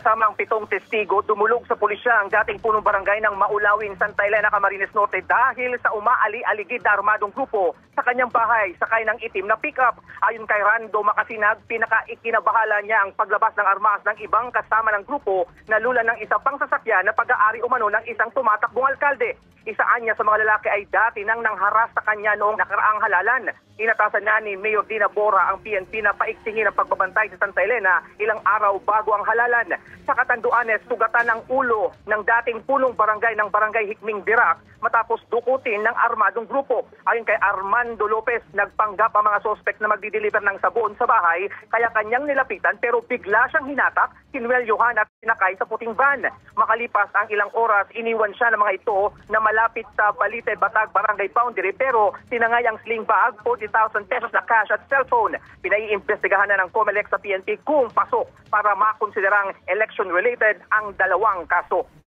Kasama ang 7 testigo, dumulog sa pulisya ang dating punong barangay ng Maulawin, Santa Elena, Camarines Norte dahil sa umaali-aligid na armadong grupo sa kanyang bahay sakay ng itim na pick-up. Ayon kay Rando Makasinag, pinaka-ikinabahala niya ang paglabas ng armas ng ibang kasama ng grupo na lula ng isa pang sasakyan na pag-aari umano ng isang tumatakbong alkalde. Isaan niya sa mga lalaki ay dati nang nangharas sa kanya noong nakaraang halalan. Inatasan na ni Mayor Dina Bora ang PNP na paiksihin ang pagbabantay sa Santa Elena ilang araw bago ang halalan. Sa Catanduanes, sugatan ng ulo ng dating punong barangay ng Barangay Hikming Dirac matapos dukutin ng armadong grupo. Ayon kay Armando Lopez, nagpanggap ang mga sospek na magdi-deliver ng sabon sa bahay kaya kanyang nilapitan pero bigla siyang hinatak, kinwelyohan at sinakay sa puting van. Makalipas ang ilang oras, iniwan siya ng mga ito na malapit sa Balite Batag Barangay Boundary pero tinangay ang sling bag, 40,000 pesos na cash at cellphone. Pinaiimbestigahan na ng COMELEC sa PNP kung pasok para makonsiderang election-related ang dalawang kaso.